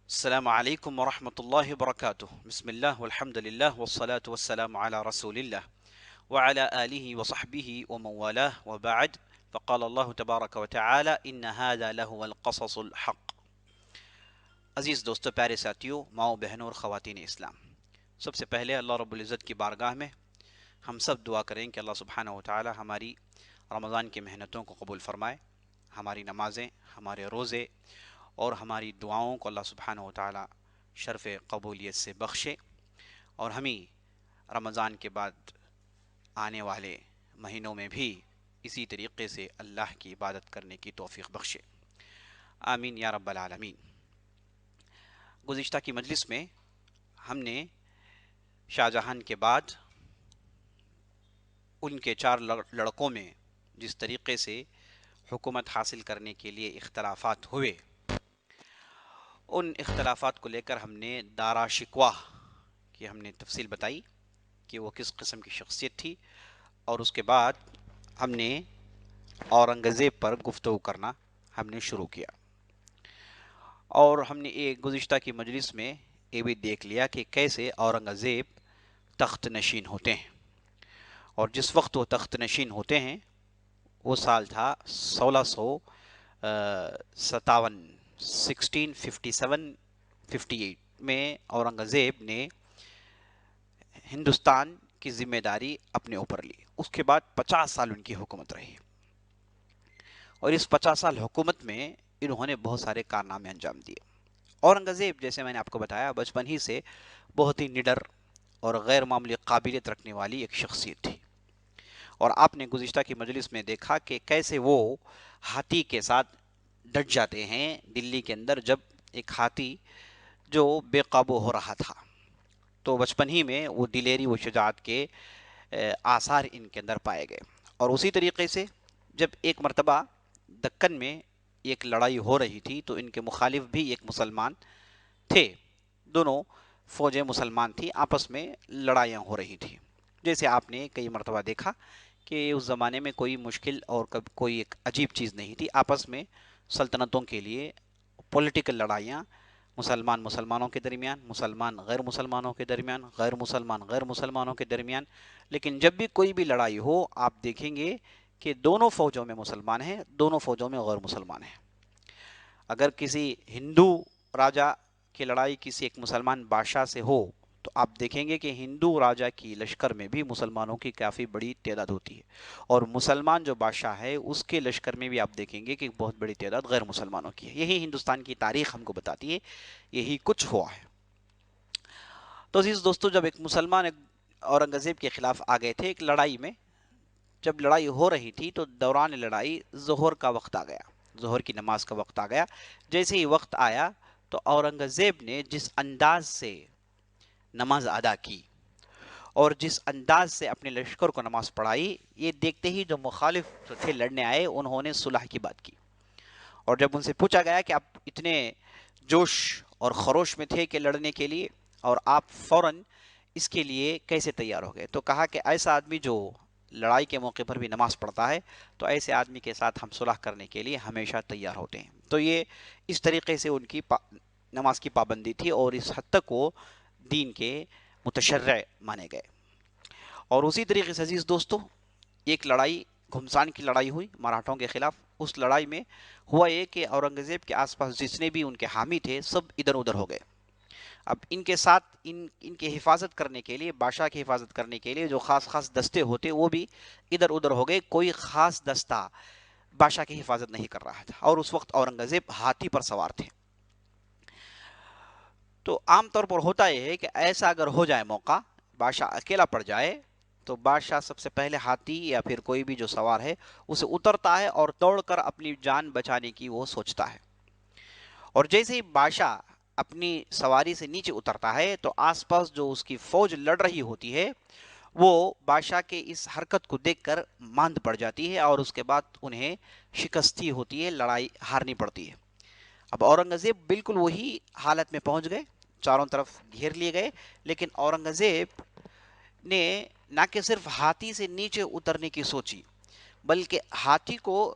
السلام عليكم ورحمة الله وبركاته. بسم الله والحمد لله والصلاة والسلام على رسول الله وعلى آله وصحبه ومن والاه وبعد. فقال الله تبارك وتعالى إن هذا لهو القصص الحق. عزیز دوستو، پیارے ساتھیوں، ماؤں بہنوں اور خواتین اسلام، سب سے پہلے اللہ رب العزت کی بارگاہ میں ہم سب دعا کریں کہ اللہ سبحانہ و تعالی ہماری رمضان کی محنتوں کو قبول فرمائے، ہماری نمازیں، ہمارے روزے اور ہماری دعاؤں کو اللہ سبحانہ و تعالی شرف قبولیت سے بخشے، اور ہمیں رمضان کے بعد آنے والے مہینوں میں بھی اسی طریقے سے اللہ کی عبادت کرنے کی توفیق بخشے، آمین یا رب العالمین۔ گزشتہ کی مجلس میں ہم نے شاہ جہان کے بعد ان کے 4 لڑکوں میں جس طریقے سے حکومت حاصل کرنے کے لیے اختلافات ہوئے، ان اختلافات کو لے کر ہم نے دارا شکوہ کی ہم نے تفصیل بتائی کہ وہ کس قسم کی شخصیت تھی، اور اس کے بعد ہم نے اورنگزیب پر گفتگو کرنا ہم نے شروع کیا، اور ہم نے ایک گزشتہ کی مجلس میں یہ بھی دیکھ لیا کہ کیسے اورنگزیب تخت نشین ہوتے ہیں، اور جس وقت وہ تخت نشین ہوتے ہیں وہ سال تھا 1657، 1657-58 میں اورنگزیب نے ہندوستان کی ذمہ داری اپنے اوپر لی۔ اس کے بعد 50 سال ان کی حکومت رہی، اور اس 50 سال حکومت میں انہوں نے بہت سارے کارنامے انجام دیے۔ اورنگزیب، جیسے میں نے آپ کو بتایا، بچپن ہی سے بہت ہی نڈر اور غیر معمولی قابلیت رکھنے والی ایک شخصیت تھی، اور آپ نے گزشتہ کی مجلس میں دیکھا کہ کیسے وہ ہاتھی کے ساتھ ڈٹ جاتے ہیں دلی کے اندر، جب ایک ہاتھی جو بے قابو ہو رہا تھا، تو بچپن ہی میں وہ دلیری و شجاعت کے آثار ان کے اندر پائے گئے۔ اور اسی طریقے سے جب ایک مرتبہ دکن میں ایک لڑائی ہو رہی تھی تو ان کے مخالف بھی ایک مسلمان تھے، دونوں فوجیں مسلمان تھی، آپس میں لڑائیاں ہو رہی تھی۔ جیسے آپ نے کئی مرتبہ دیکھا کہ اس زمانے میں کوئی مشکل اور کوئی ایک عجیب چیز نہیں تھی، آپس میں سلطنتوں کے لیے پولیٹیکل لڑائیاں، مسلمان مسلمانوں کے درمیان، مسلمان غیر مسلمانوں کے درمیان، غیر مسلمان غیر مسلمانوں کے درمیان، لیکن جب بھی کوئی بھی لڑائی ہو آپ دیکھیں گے کہ دونوں فوجوں میں مسلمان ہیں، دونوں فوجوں میں غیر مسلمان ہیں۔ اگر کسی ہندو راجا کی لڑائی کسی ایک مسلمان بادشاہ سے ہو تو آپ دیکھیں گے کہ ہندو راجا کی لشکر میں بھی مسلمانوں کی کافی بڑی تعداد ہوتی ہے، اور مسلمان جو بادشاہ ہے اس کے لشکر میں بھی آپ دیکھیں گے کہ بہت بڑی تعداد غیر مسلمانوں کی ہے۔ یہی ہندوستان کی تاریخ ہم کو بتاتی ہے، یہی کچھ ہوا ہے۔ تو عزیز دوستو، جب ایک مسلمان اورنگزیب کے خلاف آ گئے تھے ایک لڑائی میں، جب لڑائی ہو رہی تھی تو دوران لڑائی ظہر کا وقت آ گیا، ظہر کی نماز کا وقت آ گیا۔ جیسے ہی وقت آیا تو اورنگزیب نے جس انداز سے نماز ادا کی اور جس انداز سے اپنے لشکر کو نماز پڑھائی، یہ دیکھتے ہی جو مخالف تھے لڑنے آئے انہوں نے صلح کی بات کی، اور جب ان سے پوچھا گیا کہ آپ اتنے جوش اور خروش میں تھے کہ لڑنے کے لیے، اور آپ فوراً اس کے لیے کیسے تیار ہو گئے، تو کہا کہ ایسا آدمی جو لڑائی کے موقع پر بھی نماز پڑھتا ہے تو ایسے آدمی کے ساتھ ہم صلح کرنے کے لیے ہمیشہ تیار ہوتے ہیں۔ تو یہ اس طریقے سے ان کی نماز کی پابندی تھی، اور اس حد تک وہ دین کے متشرع مانے گئے۔ اور اسی طریقے سے عزیز دوستو، ایک لڑائی گھمسان کی لڑائی ہوئی مراٹھوں کے خلاف۔ اس لڑائی میں ہوا یہ کہ اورنگزیب کے آس پاس جتنے بھی ان کے حامی تھے سب ادھر ادھر ہو گئے۔ اب ان کے ساتھ ان کی حفاظت کرنے کے لیے، بادشاہ کی حفاظت کرنے کے لیے جو خاص خاص دستے ہوتے وہ بھی ادھر ادھر ہو گئے، کوئی خاص دستہ بادشاہ کی حفاظت نہیں کر رہا تھا، اور اس وقت اورنگزیب ہاتھی پر سوار تھے۔ تو عام طور پر ہوتا یہ ہے کہ ایسا اگر ہو جائے موقع، بادشاہ اکیلا پڑ جائے تو بادشاہ سب سے پہلے ہاتھی یا پھر کوئی بھی جو سوار ہے اسے اترتا ہے اور دوڑ کر اپنی جان بچانے کی وہ سوچتا ہے، اور جیسے ہی بادشاہ اپنی سواری سے نیچے اترتا ہے تو آس پاس جو اس کی فوج لڑ رہی ہوتی ہے وہ بادشاہ کے اس حرکت کو دیکھ کر ماند پڑ جاتی ہے، اور اس کے بعد انہیں شکستی ہوتی ہے، لڑائی ہارنی پڑتی ہے۔ اب اورنگزیب بالکل وہی حالت میں پہنچ گئے، چاروں طرف گھیر لیے گئے، لیکن اورنگزیب نے نہ کہ صرف ہاتھی سے نیچے اترنے کی سوچی بلکہ ہاتھی کو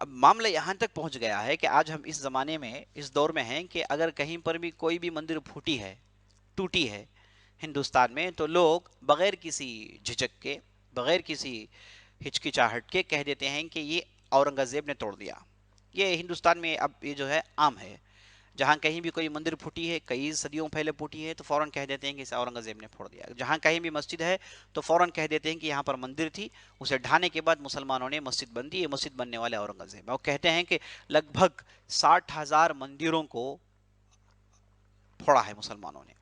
اب معاملہ یہاں تک پہنچ گیا ہے کہ آج ہم اس زمانے میں اس دور میں ہیں کہ اگر کہیں پر بھی کوئی بھی مندر پھوٹی ہے، ٹوٹی ہے ہندوستان میں، تو لوگ بغیر کسی جھجک کے، بغیر کسی ہچکچاہٹ کے کہہ دیتے ہیں کہ یہ اورنگزیب نے توڑ دیا۔ یہ ہندوستان میں اب یہ جو ہے عام ہے، جہاں کہیں بھی کوئی مندر پھوٹی ہے، کئی صدیوں پہلے پھوٹی ہے، تو فوراً کہہ دیتے ہیں کہ اسے اورنگزیب نے پھوڑ دیا۔ جہاں کہیں بھی مسجد ہے تو فوراً کہہ دیتے ہیں کہ یہاں پر مندر تھی، اسے ڈھانے کے بعد مسلمانوں نے مسجد بن دی، یہ مسجد بننے والے اورنگزیب ہے۔ وہ کہتے ہیں کہ لگ بھگ 60,000 مندروں کو پھوڑا ہے مسلمانوں نے۔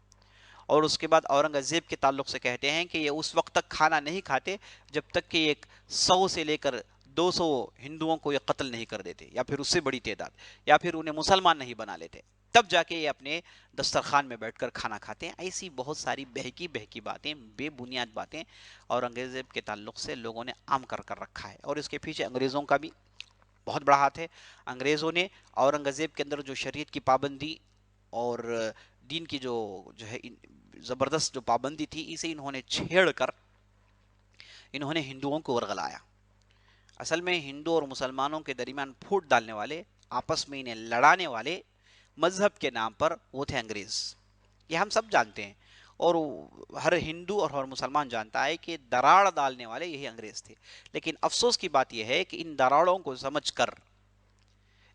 اور اس کے بعد اورنگزیب کے تعلق سے کہتے ہیں کہ یہ اس وقت تک کھانا نہیں کھاتے جب تک کہ ایک 100 سے لے کر 200 ہندوؤں کو یہ قتل نہیں کر دیتے، یا پھر اس سے بڑی تعداد، یا پھر انہیں مسلمان نہیں بنا لیتے، تب جا کے یہ اپنے دسترخوان میں بیٹھ کر کھانا کھاتے ہیں۔ ایسی بہت ساری بہکی بہکی باتیں، بے بنیاد باتیں اورنگزیب کے تعلق سے لوگوں نے عام کر کر رکھا ہے، اور اس کے پیچھے انگریزوں کا بھی بہت بڑا ہاتھ ہے۔ انگریزوں نے اورنگزیب کے اندر جو شریعت کی پابندی اور دین کی جو ہے زبردست جو پابندی تھی، اسے انہوں نے چھیڑ کر انہوں نے ہندوؤں کو ورغلایا۔ اصل میں ہندو اور مسلمانوں کے درمیان پھوٹ ڈالنے والے، آپس میں انہیں لڑانے والے مذہب کے نام پر وہ تھے انگریز۔ یہ ہم سب جانتے ہیں، اور ہر ہندو اور ہر مسلمان جانتا ہے کہ دراڑ ڈالنے والے یہی انگریز تھے۔ لیکن افسوس کی بات یہ ہے کہ ان دراڑوں کو سمجھ کر،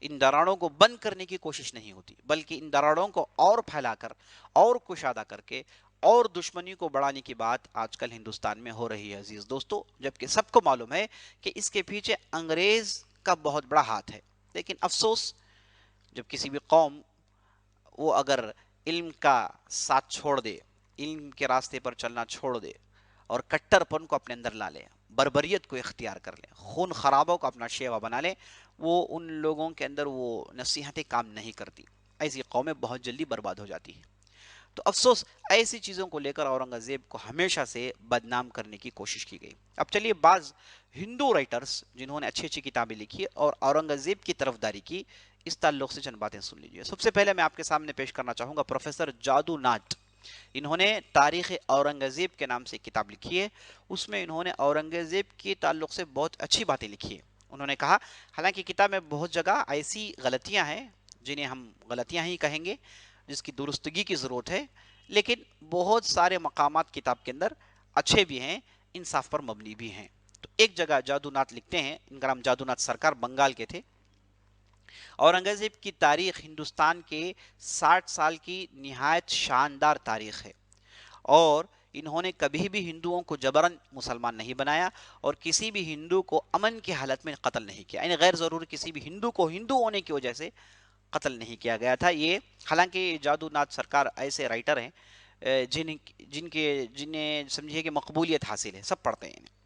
ان دراڑوں کو بند کرنے کی کوشش نہیں ہوتی، بلکہ ان دراڑوں کو اور پھیلا کر اور کشادہ کر کے اور دشمنی کو بڑھانے کی بات آج کل ہندوستان میں ہو رہی ہے عزیز دوستو، جبکہ سب کو معلوم ہے کہ اس کے پیچھے انگریز کا بہت بڑا ہاتھ ہے۔ لیکن افسوس، جب کسی بھی قوم وہ اگر علم کا ساتھ چھوڑ دے، علم کے راستے پر چلنا چھوڑ دے، اور کٹر پن کو اپنے اندر لا لے، بربریت کو اختیار کر لے، خون خرابوں کو اپنا شیوا بنا لے، وہ ان لوگوں کے اندر وہ نصیحتیں کام نہیں کرتی، ایسی قومیں بہت جلدی برباد ہو جاتی ہیں۔ تو افسوس، ایسی چیزوں کو لے کر اورنگزیب کو ہمیشہ سے بدنام کرنے کی کوشش کی گئی۔ اب چلیے بعض ہندو رائٹرز جنہوں نے اچھی اچھی کتابیں لکھی اور اورنگزیب کی طرفداری کی، اس تعلق سے چند باتیں سن لیجیے۔ سب سے پہلے میں آپ کے سامنے پیش کرنا چاہوں گا پروفیسر جادو ناٹ۔ انہوں نے تاریخ اورنگزیب کے نام سے کتاب لکھی ہے، اس میں انہوں نے اورنگزیب کے تعلق سے بہت اچھی باتیں لکھی ہیں۔ انہوں نے کہا، حالانکہ کتاب میں بہت جگہ ایسی غلطیاں ہیں جنہیں ہم غلطیاں ہی کہیں گے، جس کی درستگی کی ضرورت ہے، لیکن بہت سارے مقامات کتاب کے اندر اچھے بھی ہیں، انصاف پر مبنی بھی ہیں۔ تو ایک جگہ جادو ناتھ لکھتے ہیں، ان کا نام جادو ناتھ سرکار بنگال کے تھے، اورنگزیب کی تاریخ ہندوستان کے 60 سال کی نہایت شاندار تاریخ ہے، اور انہوں نے کبھی بھی ہندوؤں کو جبرن مسلمان نہیں بنایا، اور کسی بھی ہندو کو امن کی حالت میں قتل نہیں کیا، یعنی غیر ضروری کسی بھی ہندو کو ہندو ہونے کی وجہ سے قتل نہیں کیا گیا تھا۔ یہ حالانکہ جادو ناتھ سرکار ایسے رائٹر ہیں جنہیں سمجھیے کہ مقبولیت حاصل ہے، سب پڑھتے ہیں انہیں۔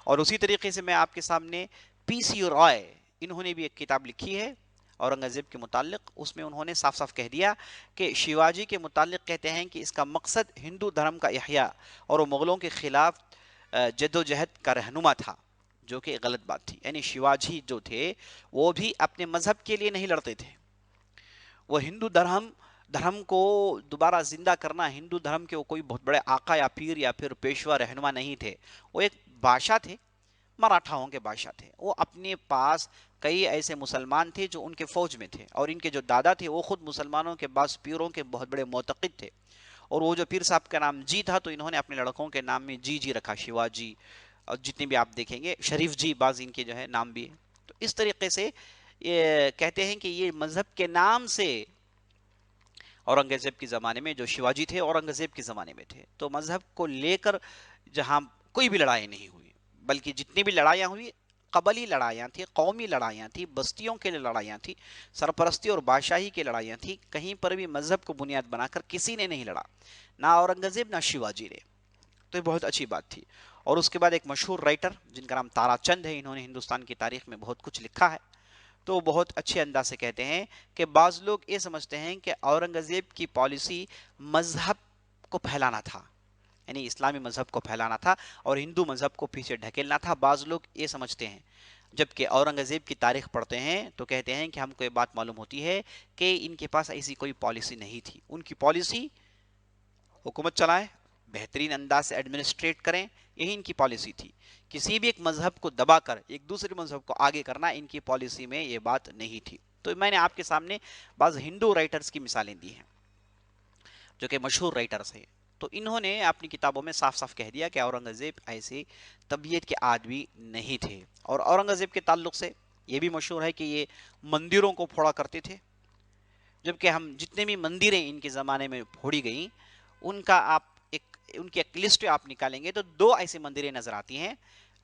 اور اسی طریقے سے میں آپ کے سامنے پی سی رائے، انہوں نے بھی ایک کتاب لکھی ہے اورنگزیب کے متعلق، اس میں انہوں نے صاف صاف کہہ دیا کہ شیواجی کے متعلق کہتے ہیں کہ اس کا مقصد ہندو دھرم کا احیاء اور وہ مغلوں کے خلاف جد و جہد کا رہنما تھا، جو کہ غلط بات تھی۔ یعنی شیواجی جو تھے وہ بھی اپنے مذہب کے لیے نہیں لڑتے تھے، وہ ہندو دھرم کو دوبارہ زندہ کرنا، ہندو دھرم کے وہ کوئی بہت بڑے آقا یا پیر یا پھر پیشوا رہنما نہیں تھے، وہ ایک بادشاہ تھے، مراٹھاؤں کے بادشاہ تھے۔ وہ اپنے پاس کئی ایسے مسلمان تھے جو ان کے فوج میں تھے، اور ان کے جو دادا تھے وہ خود مسلمانوں کے بعض پیروں کے بہت بڑے معتقد تھے، اور وہ جو پیر صاحب کا نام جی تھا، تو انہوں نے اپنے لڑکوں کے نام میں جی جی رکھا، شیواجی، اور جتنے بھی آپ دیکھیں گے شریف جی بعض ان کے جو ہے نام بھی ہیں۔ تو اس طریقے سے یہ کہتے ہیں کہ یہ مذہب کے نام سے اورنگزیب کے زمانے میں جو شیواجی تھے اورنگزیب کے زمانے میں تھے، تو مذہب کو لے کر جہاں کوئی بھی لڑائی نہیں ہوئی، بلکہ جتنی بھی لڑائیاں ہوئی قبلی لڑائیاں تھی، قومی لڑائیاں تھی، بستیوں کے لیے لڑائیاں تھی، سرپرستی اور بادشاہی کی لڑائیاں تھی، کہیں پر بھی مذہب کو بنیاد بنا کر کسی نے نہیں لڑا، نہ اورنگزیب نہ شیواجی نے۔ تو یہ بہت اچھی بات تھی۔ اور اس کے بعد ایک مشہور رائٹر جن کا نام تارا چند ہے، انہوں نے ہندوستان کی تاریخ میں بہت کچھ لکھا ہے، تو بہت اچھے انداز سے کہتے ہیں کہ بعض لوگ یہ سمجھتے ہیں کہ اورنگزیب کی پالیسی مذہب کو پھیلانا تھا، یعنی اسلامی مذہب کو پھیلانا تھا اور ہندو مذہب کو پیچھے ڈھکیلنا تھا، بعض لوگ یہ سمجھتے ہیں۔ جبکہ اورنگزیب کی تاریخ پڑھتے ہیں تو کہتے ہیں کہ ہم کو یہ بات معلوم ہوتی ہے کہ ان کے پاس ایسی کوئی پالیسی نہیں تھی، ان کی پالیسی حکومت چلائے، بہترین انداز سے ایڈمنسٹریٹ کریں، یہی ان کی پالیسی تھی. کسی بھی ایک مذہب کو دبا کر ایک دوسرے مذہب کو آگے کرنا ان کی پالیسی میں یہ بات نہیں تھی. تو میں نے آپ کے سامنے بعض ہندو رائٹرز کی مثالیں دی ہیں جو کہ مشہور رائٹرز ہیں. تو انہوں نے اپنی کتابوں میں صاف صاف کہہ دیا کہ اورنگزیب ایسی طبیعت کے آدمی نہیں تھے. اور اورنگزیب کے تعلق سے یہ بھی مشہور ہے کہ یہ مندروں کو پھوڑا کرتے تھے. جبکہ ہم جتنے بھی مندریں ان کے زمانے میں پھوڑی گئیں ان کا آپ ان کی ایک لسٹ آپ نکالیں گے تو 2 ایسے مندریں نظر آتی ہیں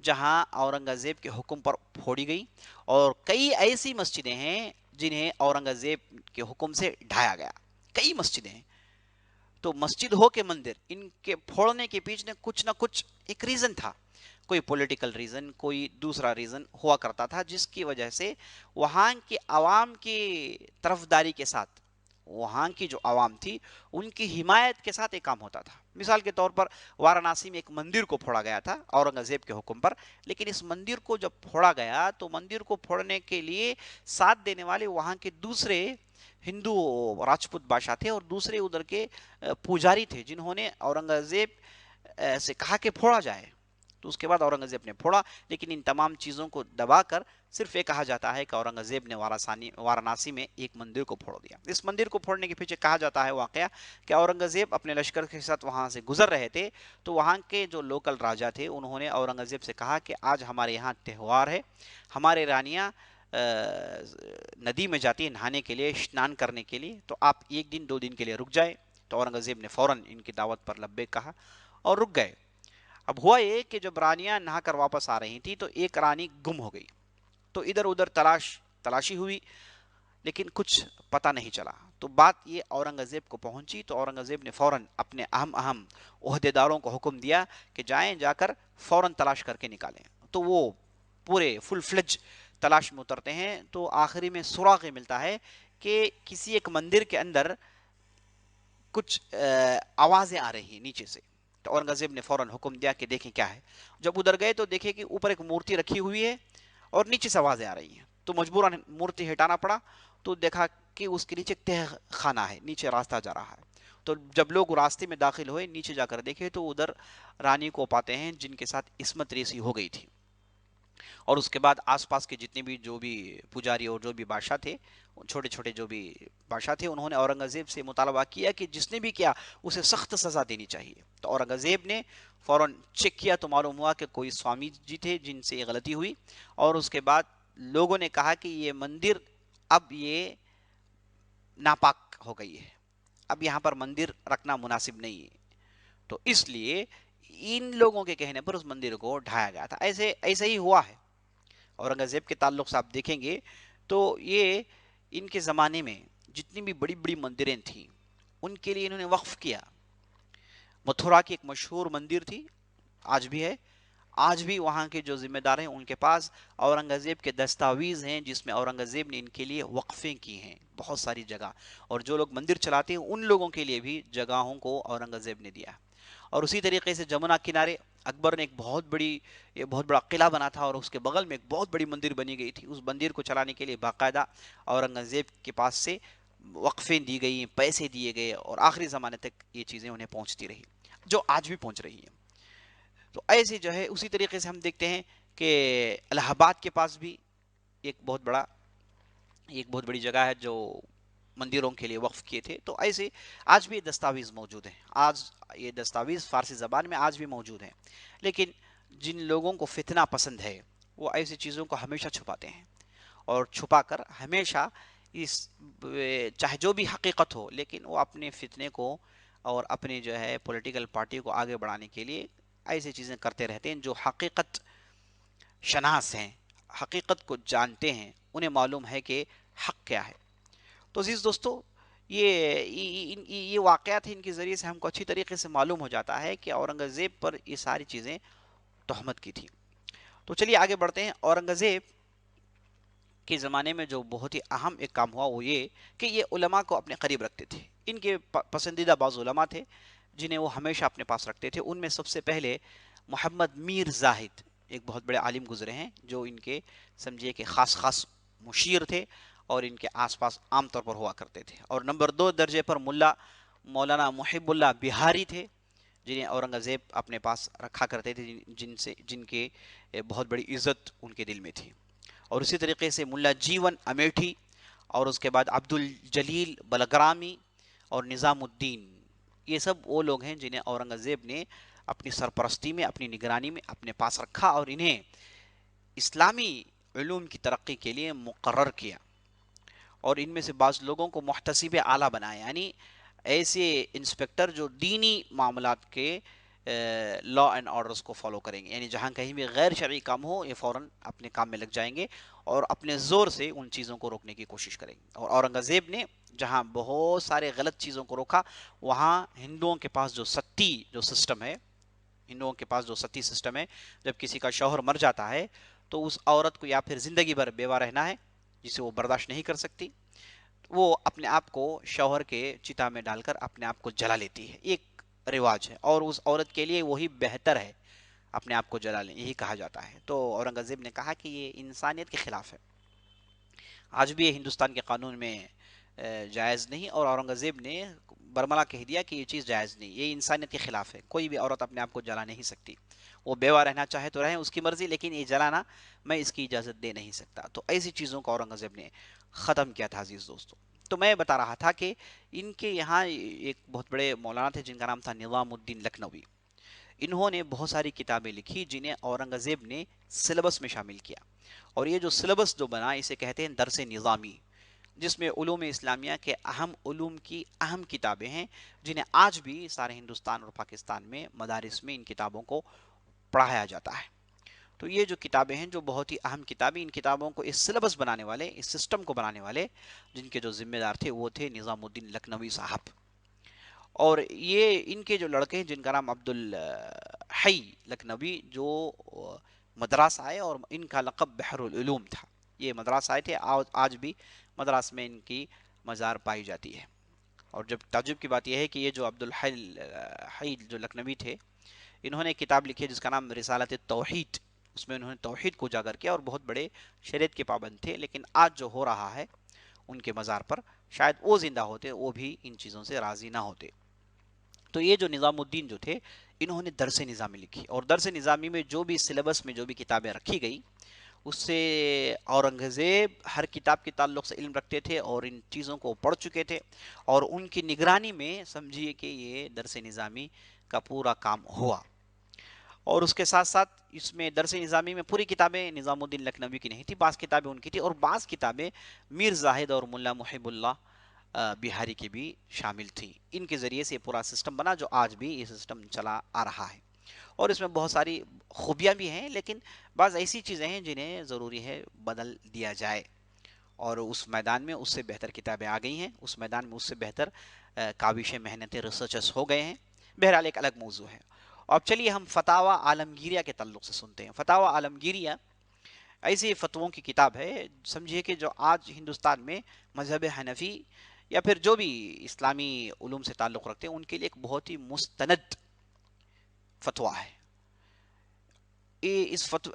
جہاں اورنگزیب کے حکم پر پھوڑی گئی، اور کئی ایسی مسجدیں ہیں جنہیں اورنگزیب کے حکم سے ڈھایا گیا. کئی مسجدیں ہیں. تو مسجد ہو کے مندر، ان کے پھوڑنے کے پیچھے کچھ نہ کچھ ایک ریزن تھا. کوئی پولیٹیکل ریزن، کوئی دوسرا ریزن ہوا کرتا تھا جس کی وجہ سے وہاں کے عوام کی طرفداری کے ساتھ، وہاں کی جو عوام تھی ان کی حمایت کے ساتھ ایک کام ہوتا تھا. مثال کے طور پر وارانسی میں ایک مندر کو پھوڑا گیا تھا اورنگزیب کے حکم پر، لیکن اس مندر کو جب پھوڑا گیا تو مندر کو پھوڑنے کے لیے ساتھ دینے والے وہاں کے دوسرے ہندو راجپوت بادشاہ تھے اور دوسرے ادھر کے پجاری تھے جنہوں نے اورنگزیب سے کہا کہ پھوڑا جائے. تو اس کے بعد اورنگزیب نے پھوڑا، لیکن ان تمام چیزوں کو دبا کر صرف یہ کہا جاتا ہے کہ اورنگزیب نے وارانسی میں ایک مندر کو پھوڑ دیا. اس مندر کو پھوڑنے کے پیچھے کہا جاتا ہے واقعہ کہ اورنگزیب اپنے لشکر کے ساتھ وہاں سے گزر رہے تھے تو وہاں کے جو لوکل راجا تھے انہوں نے اورنگزیب سے کہا کہ آج ہمارے یہاں تہوار ہے، ہمارے رانیاں ندی میں جاتی ہیں نہانے کے لیے، اسنان کرنے کے لیے، تو آپ 1 دن 2 دن کے لیے رک جائے. تو اورنگزیب نے فوراً ان کی دعوت پر لبیک کہا اور رک گئے. اب ہوا یہ کہ جب رانیاں نہا کر واپس آ رہی تھی تو ایک رانی گم ہو گئی. تو ادھر ادھر تلاشی ہوئی لیکن کچھ پتہ نہیں چلا. تو بات یہ اورنگزیب کو پہنچی تو اورنگزیب نے فوراً اپنے اہم عہدیداروں کو حکم دیا کہ جائیں، جا کر فوراً تلاش کر کے نکالیں. تو وہ پورے فل فلج تلاش میں اترتے ہیں تو آخری میں سراغ ملتا ہے کہ کسی ایک مندر کے اندر کچھ آوازیں آ رہی ہیں نیچے سے. تو اورنگزیب نے فوراً حکم دیا کہ دیکھیں کیا ہے. جب ادھر گئے تو دیکھیں کہ اوپر ایک مورتی رکھی ہوئی ہے اور نیچے سے آوازیں آ رہی ہیں. تو مجبوراً مورتی ہٹانا پڑا. تو دیکھا کہ اس کے نیچے تہ خانہ ہے، نیچے راستہ جا رہا ہے. تو جب لوگ راستے میں داخل ہوئے نیچے جا کر دیکھے تو ادھر رانی کو پاتے ہیں جن کے ساتھ عصمت ریسی ہو گئی تھی. اور اس کے بعد آس پاس کے جتنے بھی جو بھی پجاری اور جو بھی بادشاہ تھے، چھوٹے چھوٹے جو بھی بادشاہ تھے، انہوں نے اورنگزیب سے مطالبہ کیا کہ جس نے بھی کیا اسے سخت سزا دینی چاہیے. تو اورنگزیب نے فوراً چیک کیا تو معلوم ہوا کہ کوئی سوامی جی تھے جن سے یہ غلطی ہوئی. اور اس کے بعد لوگوں نے کہا کہ یہ مندر اب یہ ناپاک ہو گئی ہے، اب یہاں پر مندر رکھنا مناسب نہیں ہے. تو اس لیے ان لوگوں کے کہنے پر اس مندر کو ڈھایا گیا تھا. ایسے ہی ہوا ہے. اورنگزیب کے تعلق سے آپ دیکھیں گے تو یہ ان کے زمانے میں جتنی بھی بڑی بڑی مندریں تھیں ان کے لیے انہوں نے وقف کیا. متھرا کی ایک مشہور مندر تھی، آج بھی ہے. آج بھی وہاں کے جو ذمہ دار ہیں ان کے پاس اورنگزیب کے دستاویز ہیں جس میں اورنگزیب نے ان کے لیے وقفیں کی ہیں بہت ساری جگہ. اور جو لوگ مندر چلاتے ہیں ان لوگوں کے لیے بھی جگہوں کو اورنگزیب نے دیا. اور اسی طریقے سے جمنا کنارے اکبر نے ایک بہت بڑا قلعہ بنا تھا اور اس کے بغل میں ایک بہت بڑی مندر بنی گئی تھی. اس مندر کو چلانے کے لیے باقاعدہ اورنگزیب کے پاس سے وقفیں دی گئی، پیسے دیے گئے اور آخری زمانے تک یہ چیزیں انہیں پہنچتی رہی جو آج بھی پہنچ رہی ہیں. تو ایسے جو ہے اسی طریقے سے ہم دیکھتے ہیں کہ الہ آباد کے پاس بھی ایک بہت بڑی جگہ ہے جو مندروں کے لیے وقف کیے تھے. تو ایسے آج بھی دستاویز موجود ہیں. آج یہ دستاویز فارسی زبان میں آج بھی موجود ہیں. لیکن جن لوگوں کو فتنہ پسند ہے وہ ایسی چیزوں کو ہمیشہ چھپاتے ہیں اور چھپا کر ہمیشہ اس چاہے جو بھی حقیقت ہو لیکن وہ اپنے فتنے کو اور اپنے جو ہے پولیٹیکل پارٹی کو آگے بڑھانے کے لیے ایسی چیزیں کرتے رہتے ہیں. جو حقیقت شناس ہیں، حقیقت کو جانتے ہیں، انہیں معلوم ہے کہ حق کیا ہے. تو عزیز دوستو، یہ واقعات ہیں، ان کے ذریعے سے ہم کو اچھی طریقے سے معلوم ہو جاتا ہے کہ اورنگزیب پر یہ ساری چیزیں تہمت کی تھی. تو چلیے آگے بڑھتے ہیں. اورنگزیب کے زمانے میں جو بہت ہی اہم ایک کام ہوا وہ یہ کہ یہ علماء کو اپنے قریب رکھتے تھے. ان کے پسندیدہ بعض علماء تھے جنہیں وہ ہمیشہ اپنے پاس رکھتے تھے. ان میں سب سے پہلے محمد میر زاہد ایک بہت بڑے عالم گزرے ہیں جو ان کے سمجھیے کہ خاص مشیر تھے اور ان کے آس پاس عام طور پر ہوا کرتے تھے. اور نمبر 2 درجے پر مولانا محب اللہ بہاری تھے جنہیں اورنگزیب اپنے پاس رکھا کرتے تھے، جن کے بہت بڑی عزت ان کے دل میں تھی. اور اسی طریقے سے ملا جیون امیٹھی، اور اس کے بعد عبد الجلیل بلگرامی اور نظام الدین، یہ سب وہ لوگ ہیں جنہیں اورنگزیب نے اپنی سرپرستی میں، اپنی نگرانی میں اپنے پاس رکھا اور انہیں اسلامی علوم کی ترقی کے لیے مقرر کیا، اور ان میں سے بعض لوگوں کو محتسب اعلیٰ بنایا، یعنی ایسے انسپیکٹر جو دینی معاملات کے لا اینڈ آرڈرز کو فالو کریں گے، یعنی جہاں کہیں بھی غیر شرعی کام ہو یہ فوراً اپنے کام میں لگ جائیں گے اور اپنے زور سے ان چیزوں کو روکنے کی کوشش کریں گے. اور اورنگزیب نے جہاں بہت سارے غلط چیزوں کو روکا، وہاں ہندوؤں کے پاس جو ستی جو سسٹم ہے، ہندوؤں کے پاس جو ستی سسٹم ہے، جب کسی کا شوہر مر جاتا ہے تو اس عورت کو یا پھر زندگی بھر بیوہ رہنا ہے، جسے وہ برداشت نہیں کر سکتی، وہ اپنے آپ کو شوہر کے چتا میں ڈال کر اپنے آپ کو جلا لیتی ہے. ایک رواج ہے، اور اس عورت کے لیے وہی بہتر ہے اپنے آپ کو جلا لیں، یہی کہا جاتا ہے. تو اورنگزیب نے کہا کہ یہ انسانیت کے خلاف ہے. آج بھی یہ ہندوستان کے قانون میں جائز نہیں، اور اورنگزیب نے برملا کہہ دیا کہ یہ چیز جائز نہیں، یہ انسانیت کے خلاف ہے. کوئی بھی عورت اپنے آپ کو جلا نہیں سکتی، وہ بیوہ رہنا چاہے تو رہیں، اس کی مرضی، لیکن یہ جلانا میں اس کی اجازت دے نہیں سکتا. تو ایسی چیزوں کو اورنگزیب نے ختم کیا تھا. عزیز دوستو، تو میں بتا رہا تھا کہ ان کے یہاں ایک بہت بڑے مولانا تھے جن کا نام تھا نظام الدین لکھنوی. انہوں نے بہت ساری کتابیں لکھی جنہیں اورنگزیب نے سلیبس میں شامل کیا، اور یہ جو سلیبس جو بنا اسے کہتے ہیں درس نظامی، جس میں علوم اسلامیہ کے اہم علوم کی اہم کتابیں ہیں جنہیں آج بھی سارے ہندوستان اور پاکستان میں مدارس میں ان کتابوں کو پڑھایا جاتا ہے. تو یہ جو کتابیں ہیں جو بہت ہی اہم کتابیں، ان کتابوں کو اس سلیبس بنانے والے، اس سسٹم کو بنانے والے، جن کے جو ذمہ دار تھے وہ تھے نظام الدین لکھنوی صاحب. اور یہ ان کے جو لڑکے ہیں جن کا نام عبد الحی لکھنوی، جو مدراس آئے، اور ان کا لقب بحر العلوم تھا. یہ مدراس آئے تھے، آج بھی مدراس میں ان کی مزار پائی جاتی ہے. اور جب تعجب کی بات یہ ہے کہ یہ جو عبد الحی جو لکھنوی تھے، انہوں نے کتاب لکھی ہے جس کا نام رسالت توحید. اس میں انہوں نے توحید کو اجاگر کیا، اور بہت بڑے شریعت کے پابند تھے. لیکن آج جو ہو رہا ہے ان کے مزار پر، شاید وہ زندہ ہوتے وہ بھی ان چیزوں سے راضی نہ ہوتے. تو یہ جو نظام الدین جو تھے، انہوں نے درس نظامی لکھی، اور درس نظامی میں جو بھی سلیبس میں جو بھی کتابیں رکھی گئی، اس سے اورنگزیب ہر کتاب کے تعلق سے علم رکھتے تھے اور ان چیزوں کو پڑھ چکے تھے، اور ان کی نگرانی میں سمجھیے کہ یہ درس نظامی کا پورا کام ہوا. اور اس کے ساتھ ساتھ اس میں درس نظامی میں پوری کتابیں نظام الدین لکھنوی کی نہیں تھی، بعض کتابیں ان کی تھی، اور بعض کتابیں میر زاہد اور ملا محب اللہ بہاری کی بھی شامل تھیں. ان کے ذریعے سے پورا سسٹم بنا جو آج بھی یہ سسٹم چلا آ رہا ہے. اور اس میں بہت ساری خوبیاں بھی ہیں، لیکن بعض ایسی چیزیں ہیں جنہیں ضروری ہے بدل دیا جائے. اور اس میدان میں اس سے بہتر کتابیں آ گئی ہیں، اس میدان میں اس سے بہتر کاوشیں، محنتیں، ریسرچز ہو گئے ہیں. بہرحال ایک الگ موضوع ہے. اب چلیے ہم فتاوی عالمگیریہ کے تعلق سے سنتے ہیں. فتاوی عالمگیریہ ایسی فتووں کی کتاب ہے، سمجھیے کہ جو آج ہندوستان میں مذہب حنفی یا پھر جو بھی اسلامی علوم سے تعلق رکھتے ہیں ان کے لیے ایک بہت ہی مستند فتویٰ ہے.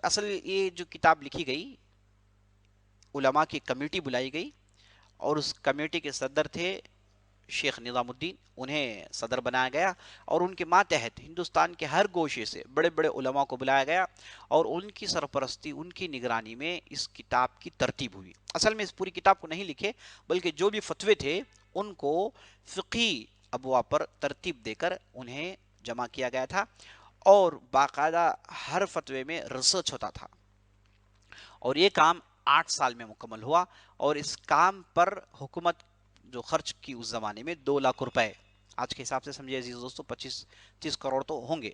اصل یہ جو کتاب لکھی گئی، علماء کی کمیٹی بلائی گئی، اور اس کمیٹی کے صدر تھے شیخ نظام الدین، انہیں صدر بنایا گیا، اور ان کے ماتحت ہندوستان کے ہر گوشے سے بڑے بڑے علماء کو بلایا گیا، اور ان کی سرپرستی، ان کی نگرانی میں اس کتاب کی ترتیب ہوئی. اصل میں اس پوری کتاب کو نہیں لکھے، بلکہ جو بھی فتوے تھے ان کو فقہی ابواب پر ترتیب دے کر انہیں جمع کیا گیا تھا، اور باقاعدہ ہر فتوے میں ریسرچ ہوتا تھا. اور یہ کام 8 سال میں مکمل ہوا، اور اس کام پر حکومت جو خرچ کی اس زمانے میں 2 لاکھ روپے، آج کے حساب سے سمجھے عزیز دوستو 25-30 کروڑ تو ہوں گے،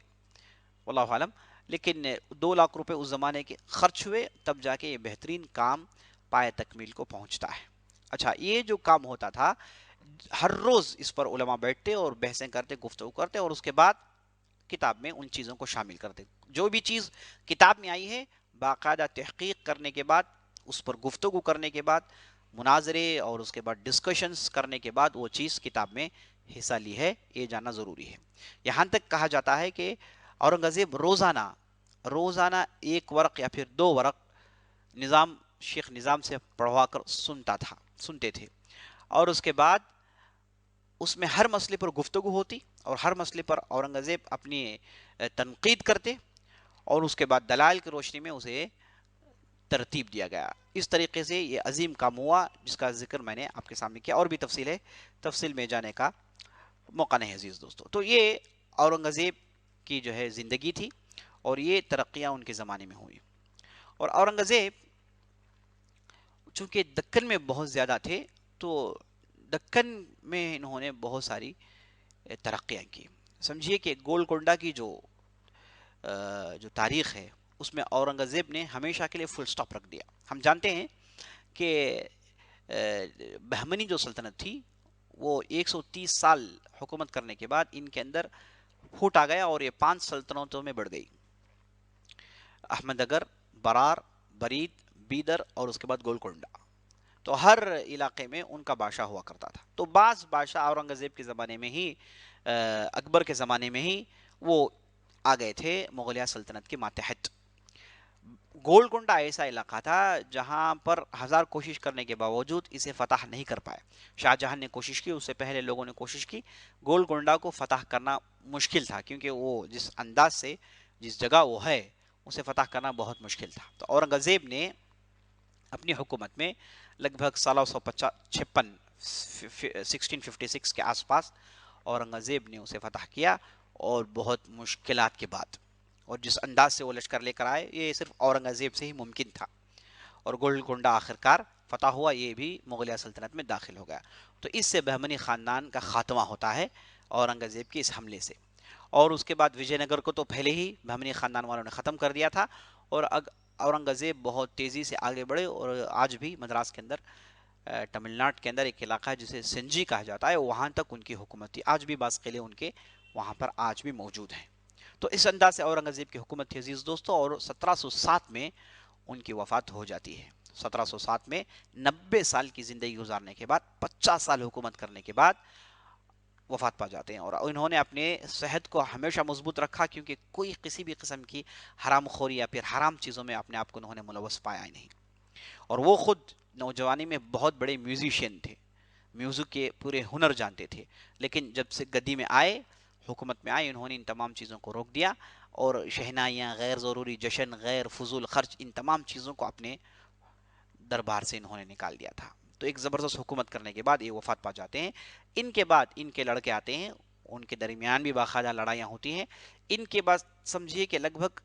واللہ عالم، لیکن 2 لاکھ روپے اس زمانے کے خرچ ہوئے، تب جا کے یہ بہترین کام پائے تکمیل کو پہنچتا ہے. اچھا، یہ جو کام ہوتا تھا، ہر روز اس پر علماء بیٹھتے اور بحثیں کرتے، گفتگو کرتے، اور اس کے بعد کتاب میں ان چیزوں کو شامل کرتے. جو بھی چیز کتاب میں آئی ہے، باقاعدہ تحقیق کرنے کے بعد، اس پر گفتگو کرنے کے بعد، مناظرے اور اس کے بعد ڈسکشنز کرنے کے بعد وہ چیز کتاب میں حصہ لی ہے، یہ جاننا ضروری ہے. یہاں تک کہا جاتا ہے کہ اورنگزیب روزانہ 1 ورق یا پھر 2 ورق شیخ نظام سے پڑھوا کر سنتے تھے، اور اس کے بعد اس میں ہر مسئلے پر گفتگو ہوتی اور ہر مسئلے پر اورنگزیب اپنی تنقید کرتے اور اس کے بعد دلائل کی روشنی میں اسے ترتیب دیا گیا. اس طریقے سے یہ عظیم کام ہوا جس کا ذکر میں نے آپ کے سامنے کیا. اور بھی تفصیل میں جانے کا موقع نہیں عزیز دوستو. تو یہ اورنگزیب کی جو ہے زندگی تھی اور یہ ترقیاں ان کے زمانے میں ہوئی. اور اورنگزیب چونکہ دکن میں بہت زیادہ تھے تو دکن میں انہوں نے بہت ساری ترقیاں کی. سمجھیے کہ گولکنڈہ کی جو تاریخ ہے اس میں اورنگزیب نے ہمیشہ کے لیے فل سٹاپ رکھ دیا. ہم جانتے ہیں کہ بہمنی جو سلطنت تھی وہ 130 سال حکومت کرنے کے بعد ان کے اندر پھوٹ آ گیا اور یہ 5 سلطنتوں میں بڑھ گئی. احمد اگر، برار، برید، بیدر اور اس کے بعد گولکنڈہ. تو ہر علاقے میں ان کا بادشاہ ہوا کرتا تھا. تو بعض بادشاہ اورنگزیب کے زمانے میں ہی اکبر کے زمانے میں ہی وہ آ گئے تھے مغلیہ سلطنت کے ماتحت. گولکنڈہ ایسا علاقہ تھا جہاں پر ہزار کوشش کرنے کے باوجود اسے فتح نہیں کر پائے. شاہ جہاں نے کوشش کی، اس سے پہلے لوگوں نے کوشش کی. گولکنڈہ کو فتح کرنا مشکل تھا کیونکہ وہ جس انداز سے جس جگہ وہ ہے اسے فتح کرنا بہت مشکل تھا. تو اورنگزیب نے اپنی حکومت میں لگ بھگ 1656 1656 کے آس پاس اورنگزیب نے اسے فتح کیا اور بہت مشکلات کے بعد. اور جس انداز سے وہ لشکر لے کر آئے یہ صرف اورنگزیب سے ہی ممکن تھا. اور گولکنڈہ آخرکار فتح ہوا، یہ بھی مغلیہ سلطنت میں داخل ہو گیا. تو اس سے بہمنی خاندان کا خاتمہ ہوتا ہے اورنگزیب کے اس حملے سے. اور اس کے بعد وجے نگر کو تو پہلے ہی بہمنی خاندان والوں نے ختم کر دیا تھا. اور اورنگزیب بہت تیزی سے آگے بڑھے اور آج بھی مدراس کے اندر تمل ناڈو کے اندر ایک علاقہ ہے جسے سنجی کہا جاتا ہے، وہاں تک ان کی حکومت تھی. آج بھی بعض قلعے ان کے وہاں پر آج بھی موجود ہیں. تو اس انداز سے اورنگزیب کی حکومت تھی عزیز دوستو. اور 1707 میں ان کی وفات ہو جاتی ہے. 1707 میں 90 سال کی زندگی گزارنے کے بعد، 50 سال حکومت کرنے کے بعد وفات پا جاتے ہیں. اور انہوں نے اپنے صحت کو ہمیشہ مضبوط رکھا کیونکہ کوئی کسی بھی قسم کی حرام خوری یا پھر حرام چیزوں میں اپنے آپ کو انہوں نے ملوث پایا ہی نہیں. اور وہ خود نوجوانی میں بہت بڑے میوزیشین تھے، میوزک کے پورے ہنر جانتے تھے. لیکن جب سے گدی میں آئے، حکومت میں آئے، انہوں نے ان تمام چیزوں کو روک دیا اور شہنائیاں، غیر ضروری جشن، غیر فضول خرچ، ان تمام چیزوں کو اپنے دربار سے انہوں نے نکال دیا تھا. تو ایک زبردست حکومت کرنے کے بعد یہ وفات پا جاتے ہیں. ان کے بعد ان کے لڑکے آتے ہیں، ان کے درمیان بھی باقاعدہ لڑائیاں ہوتی ہیں. ان کے بعد سمجھیے کہ لگ بھگ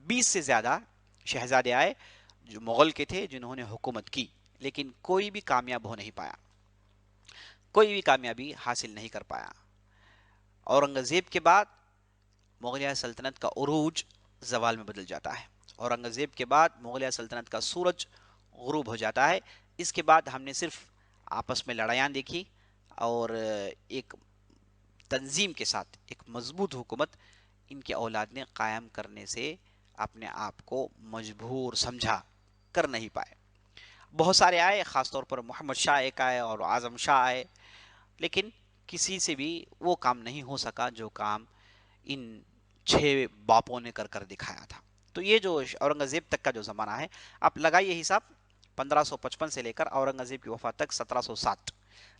20 سے زیادہ شہزادے آئے جو مغل کے تھے جنہوں نے حکومت کی، لیکن کوئی بھی کامیاب ہو نہیں پایا، کوئی بھی کامیابی حاصل نہیں کر پایا. اورنگزیب کے بعد مغلیہ سلطنت کا عروج زوال میں بدل جاتا ہے. اورنگزیب کے بعد مغلیہ سلطنت کا سورج غروب ہو جاتا ہے. اس کے بعد ہم نے صرف آپس میں لڑائیاں دیکھی اور ایک تنظیم کے ساتھ ایک مضبوط حکومت ان کے اولاد نے قائم کرنے سے اپنے آپ کو مجبور سمجھا، کر نہیں پائے. بہت سارے آئے، خاص طور پر محمد شاہ ایک آئے اور اعظم شاہ آئے، لیکن کسی سے بھی وہ کام نہیں ہو سکا جو کام ان 6 باپوں نے کر دکھایا تھا. تو یہ جو اورنگزیب تک کا جو زمانہ ہے، آپ لگائیے حساب، 1555 سے لے کر اورنگزیب کی وفات تک 1707،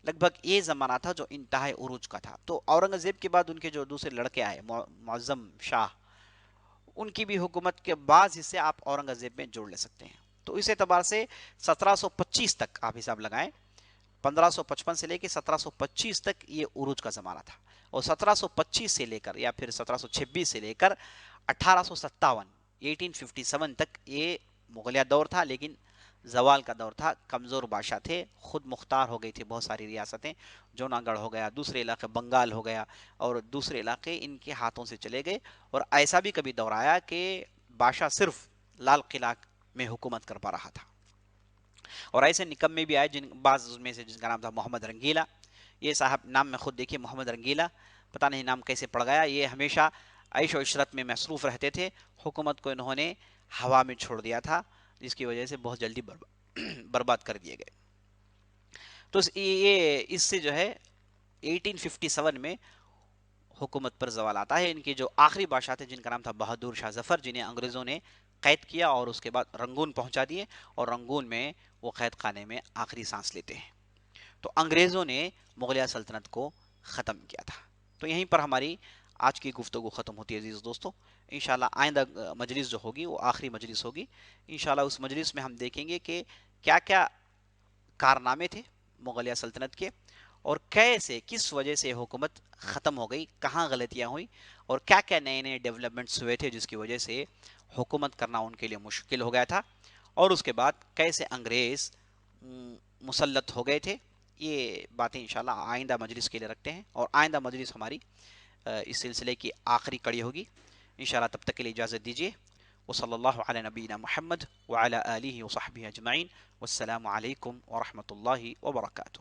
لگ بھگ یہ زمانہ تھا جو انتہائی عروج کا تھا. تو اورنگزیب کے بعد ان کے جو دوسرے لڑکے آئے، معظم شاہ، ان کی بھی حکومت کے بعض حصے آپ اورنگزیب میں جوڑ لے سکتے ہیں. تو اس اعتبار سے 1725 تک آپ حساب لگائیں، 1555 سے لے کے 1725 تک یہ عروج کا زمانہ تھا. اور 1725 سے لے کر یا پھر 1726 سے لے کر 1857 1857 تک یہ مغلیہ دور تھا، لیکن زوال کا دور تھا. کمزور بادشاہ تھے، خود مختار ہو گئی تھی بہت ساری ریاستیں. جوناگڑھ ہو گیا، دوسرے علاقے بنگال ہو گیا اور دوسرے علاقے ان کے ہاتھوں سے چلے گئے. اور ایسا بھی کبھی دور آیا کہ بادشاہ صرف لال قلعہ میں حکومت کر پا رہا تھا. اور ایسے نکمے بھی آئے بعض میں سے جن کا نام تھا محمد رنگیلا. یہ صاحب نام میں خود دیکھیے، محمد رنگیلا، پتہ نہیں نام کیسے پڑ گیا. یہ ہمیشہ عیش و عشرت میں مصروف رہتے تھے. حکومت کو انہوں نے ہوا میں چھوڑ دیا تھا جس کی وجہ سے بہت جلدی برباد کر دیے گئے. تو یہ اس سے جو ہے 1857 میں حکومت پر زوال آتا ہے. ان کے جو آخری بادشاہ تھے جن کا نام تھا بہادر شاہ ظفر، جنہیں انگریزوں نے قید کیا اور اس کے بعد رنگون پہنچا دیے اور رنگون میں وہ قید خانے میں آخری سانس لیتے ہیں. تو انگریزوں نے مغلیہ سلطنت کو ختم کیا تھا. تو یہیں پر ہماری آج کی گفتگو ختم ہوتی ہے عزیز دوستو. انشاءاللہ آئندہ مجلس جو ہوگی وہ آخری مجلس ہوگی. انشاءاللہ اس مجلس میں ہم دیکھیں گے کہ کیا کیا کارنامے تھے مغلیہ سلطنت کے، اور کیسے کس وجہ سے حکومت ختم ہو گئی، کہاں غلطیاں ہوئی، اور کیا کیا نئے نئے ڈیولپمنٹس ہوئے تھے جس کی وجہ سے حکومت کرنا ان کے لیے مشکل ہو گیا تھا، اور اس کے بعد کیسے انگریز مسلط ہو گئے تھے. یہ باتیں انشاءاللہ آئندہ مجلس کے لیے رکھتے ہیں، اور آئندہ مجلس ہماری اس سلسلے کی آخری کڑی ہوگی انشاءاللہ. تب تک کے لیے اجازت دیجیے. وصلی اللہ علی نبینا محمد وعلی آلہ وصحبہ اجمعین. والسلام علیکم ورحمۃ اللہ وبرکاتہ.